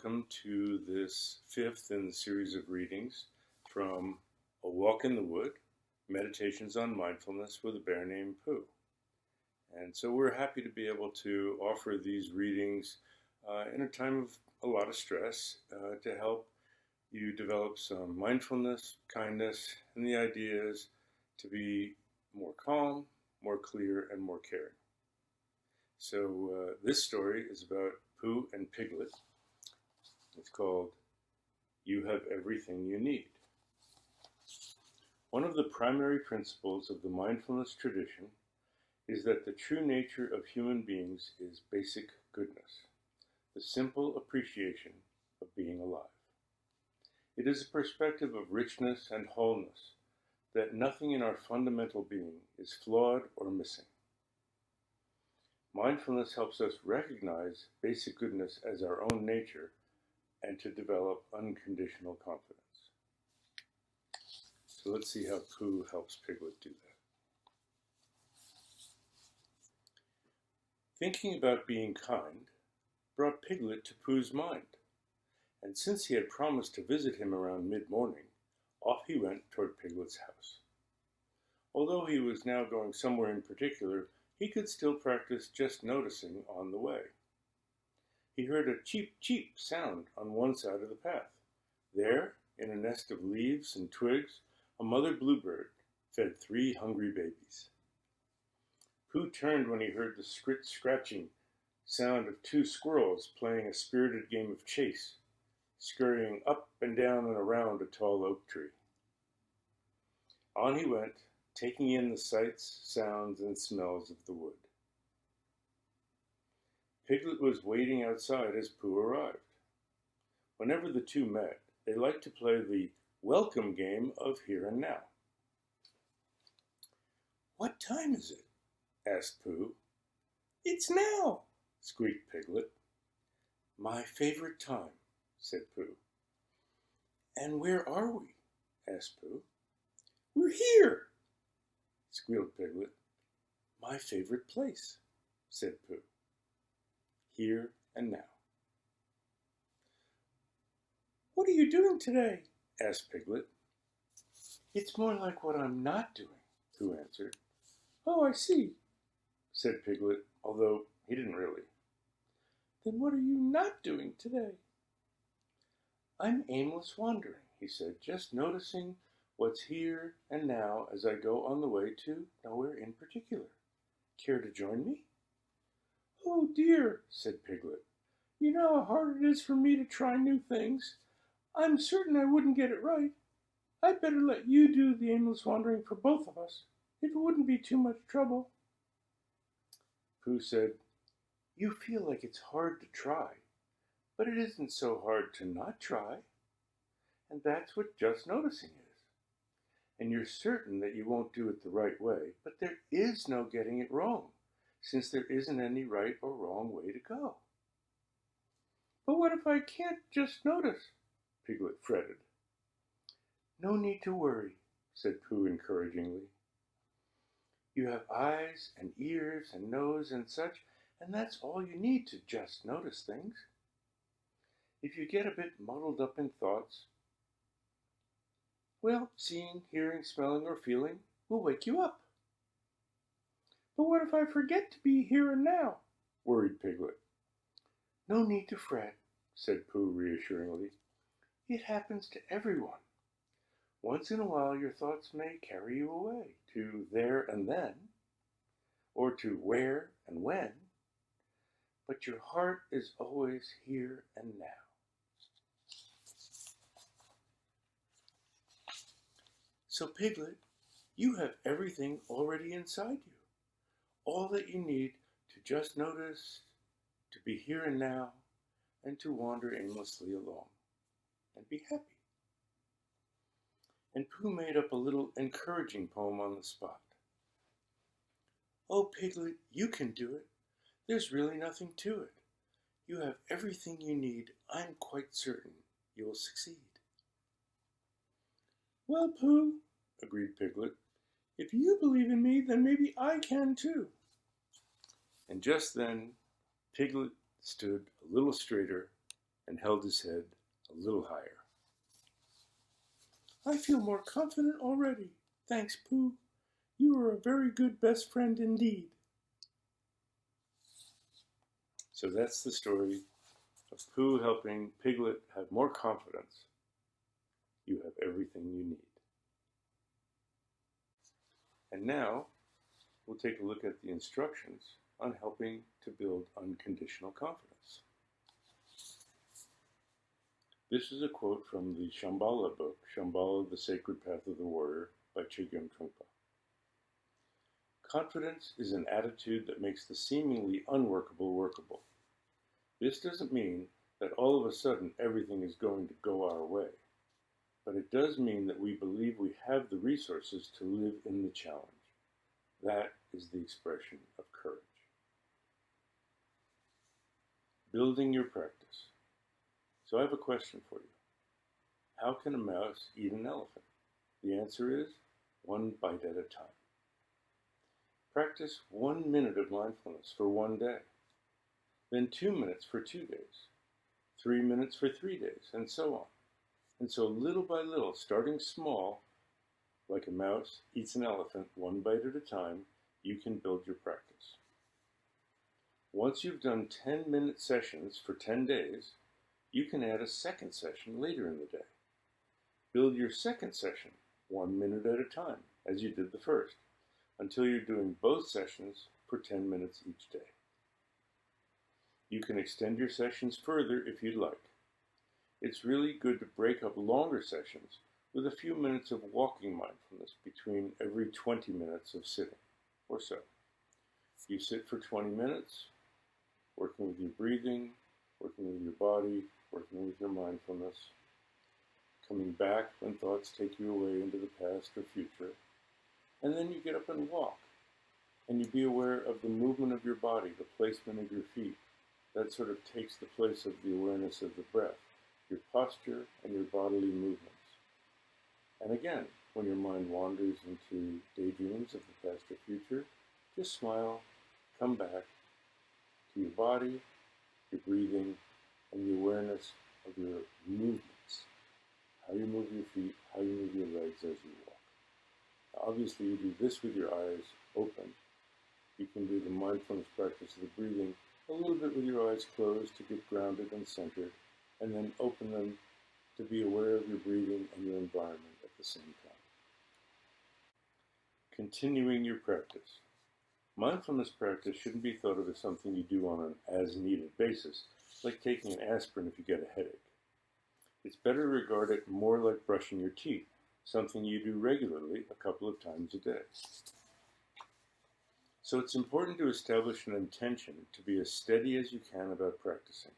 welcome to this fifth in the series of readings from A Walk in the Wood, Meditations on Mindfulness with a Bear Named Pooh. And so we're happy to be able to offer these readings in a time of a lot of stress to help you develop some mindfulness, kindness, and the idea is to be more calm, more clear, and more caring. So this story is about Pooh and Piglet. It's called You Have Everything You Need. One of the primary principles of the mindfulness tradition is that the true nature of human beings is basic goodness, the simple appreciation of being alive. It is a perspective of richness and wholeness, that nothing in our fundamental being is flawed or missing. Mindfulness helps us recognize basic goodness as our own nature and to develop unconditional confidence. So let's see how Pooh helps Piglet do that. Thinking about being kind brought Piglet to Pooh's mind, and since he had promised to visit him around mid-morning, off he went toward Piglet's house. Although he was now going somewhere in particular, he could still practice just noticing on the way. He heard a cheep, cheep sound on one side of the path. There, in a nest of leaves and twigs, a mother bluebird fed 3 hungry babies. Pooh turned when he heard the scratching sound of 2 squirrels playing a spirited game of chase, scurrying up and down and around a tall oak tree. On he went, taking in the sights, sounds, and smells of the wood. Piglet was waiting outside as Pooh arrived. Whenever the two met, they liked to play the welcome game of here and now. "What time is it?" asked Pooh. "It's now," squeaked Piglet. "My favorite time," said Pooh. "And where are we?" asked Pooh. "We're here," squealed Piglet. "My favorite place," said Pooh. "Here and now." "What are you doing today?" asked Piglet. "It's more like what I'm not doing," Pooh answered. "Oh, I see," said Piglet, although he didn't really. "Then what are you not doing today?" "I'm aimless wandering," he said, "just noticing what's here and now as I go on the way to nowhere in particular. Care to join me?" "Oh dear," said Piglet. "You know how hard it is for me to try new things. I'm certain I wouldn't get it right. I'd better let you do the aimless wandering for both of us, if it wouldn't be too much trouble." Pooh said, "You feel like it's hard to try, but it isn't so hard to not try. And that's what just noticing is. And you're certain that you won't do it the right way, but there is no getting it wrong, since there isn't any right or wrong way to go." "But what if I can't just notice?" Piglet fretted. "No need to worry," said Pooh encouragingly. "You have eyes and ears and nose and such, and that's all you need to just notice things. If you get a bit muddled up in thoughts, well, seeing, hearing, smelling, or feeling will wake you up." "But what if I forget to be here and now?" worried Piglet. "No need to fret," said Pooh reassuringly. "It happens to everyone. Once in a while your thoughts may carry you away to there and then, or to where and when, but your heart is always here and now." So Piglet, you have everything already inside you. All that you need to just notice, to be here and now, and to wander aimlessly along, and be happy. And Pooh made up a little encouraging poem on the spot. "Oh, Piglet, you can do it. There's really nothing to it. You have everything you need. I'm quite certain you'll succeed." "Well, Pooh," agreed Piglet, "if you believe in me, then maybe I can too." And just then, Piglet stood a little straighter and held his head a little higher. I feel more confident already. Thanks, Pooh. You are a very good best friend indeed. So that's the story of Pooh helping Piglet have more confidence. You have everything you need. And now we'll take a look at the instructions on helping to build unconditional confidence. This is a quote from the Shambhala book, Shambhala, the Sacred Path of the Warrior, by Chogyam Trungpa. Confidence is an attitude that makes the seemingly unworkable workable. This doesn't mean that all of a sudden everything is going to go our way, but it does mean that we believe we have the resources to live in the challenge. That is the expression of courage. Building your practice. So I have a question for you. How can a mouse eat an elephant? The answer is 1 bite at a time. Practice 1 minute of mindfulness for 1 day, then 2 minutes for 2 days, 3 minutes for 3 days, and so on. And so little by little, starting small, like a mouse eats an elephant 1 bite at a time, you can build your practice. Once you've done 10-minute sessions for 10 days, you can add a second session later in the day. Build your second session 1 minute at a time, as you did the first, until you're doing both sessions for 10 minutes each day. You can extend your sessions further if you'd like. It's really good to break up longer sessions with a few minutes of walking mindfulness between every 20 minutes of sitting, or so. You sit for 20 minutes, working with your breathing, working with your body, working with your mindfulness, coming back when thoughts take you away into the past or future, and then you get up and walk, and you be aware of the movement of your body, the placement of your feet. That sort of takes the place of the awareness of the breath, your posture, and your bodily movements. And again, when your mind wanders into daydreams of the past or future, just smile, come back to your body, your breathing, and the awareness of your movements. How you move your feet, how you move your legs as you walk. Now, obviously, you do this with your eyes open. You can do the mindfulness practice of the breathing a little bit with your eyes closed to get grounded and centered, and then open them to be aware of your breathing and your environment at the same time. Continuing your practice. Mindfulness practice shouldn't be thought of as something you do on an as-needed basis, like taking an aspirin if you get a headache. It's better to regard it more like brushing your teeth, something you do regularly a couple of times a day. So it's important to establish an intention to be as steady as you can about practicing.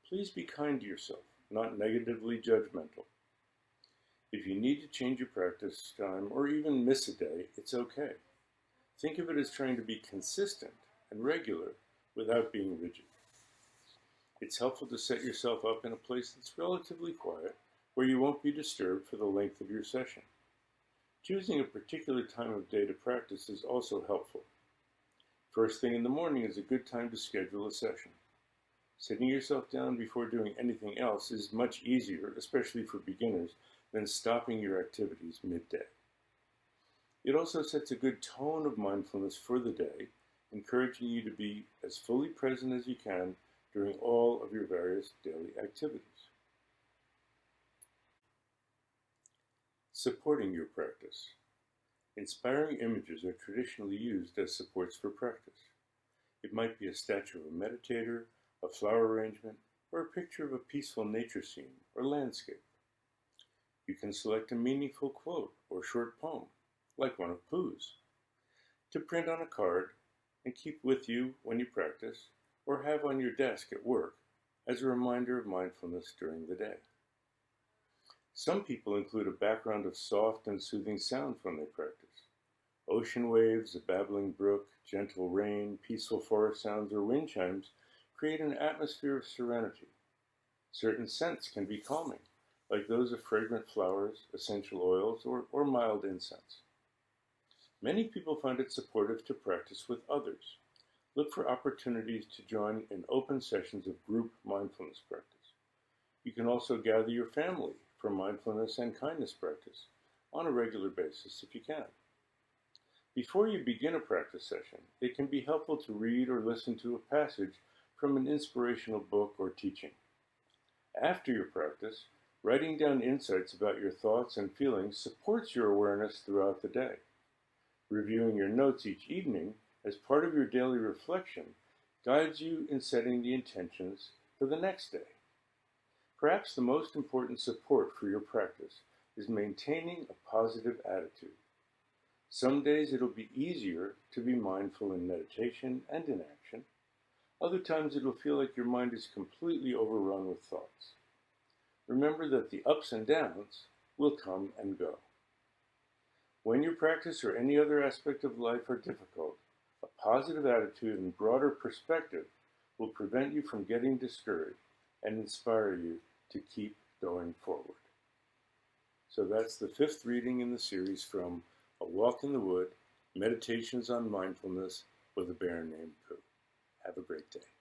Please be kind to yourself, not negatively judgmental. If you need to change your practice time or even miss a day, it's okay. Think of it as trying to be consistent and regular without being rigid. It's helpful to set yourself up in a place that's relatively quiet, where you won't be disturbed for the length of your session. Choosing a particular time of day to practice is also helpful. First thing in the morning is a good time to schedule a session. Sitting yourself down before doing anything else is much easier, especially for beginners, than stopping your activities midday. It also sets a good tone of mindfulness for the day, encouraging you to be as fully present as you can during all of your various daily activities. Supporting your practice. Inspiring images are traditionally used as supports for practice. It might be a statue of a meditator, a flower arrangement, or a picture of a peaceful nature scene or landscape. You can select a meaningful quote or short poem, like one of Pooh's, to print on a card and keep with you when you practice, or have on your desk at work as a reminder of mindfulness during the day. Some people include a background of soft and soothing sounds when they practice. Ocean waves, a babbling brook, gentle rain, peaceful forest sounds, or wind chimes create an atmosphere of serenity. Certain scents can be calming, like those of fragrant flowers, essential oils, or mild incense. Many people find it supportive to practice with others. Look for opportunities to join in open sessions of group mindfulness practice. You can also gather your family for mindfulness and kindness practice on a regular basis if you can. Before you begin a practice session, it can be helpful to read or listen to a passage from an inspirational book or teaching. After your practice, writing down insights about your thoughts and feelings supports your awareness throughout the day. Reviewing your notes each evening as part of your daily reflection guides you in setting the intentions for the next day. Perhaps the most important support for your practice is maintaining a positive attitude. Some days it'll be easier to be mindful in meditation and in action. Other times it'll feel like your mind is completely overrun with thoughts. Remember that the ups and downs will come and go. When your practice or any other aspect of life are difficult, a positive attitude and broader perspective will prevent you from getting discouraged and inspire you to keep going forward. So that's the 5th reading in the series from A Walk in the Wood, Meditations on Mindfulness with a Bear Named Pooh. Have a great day.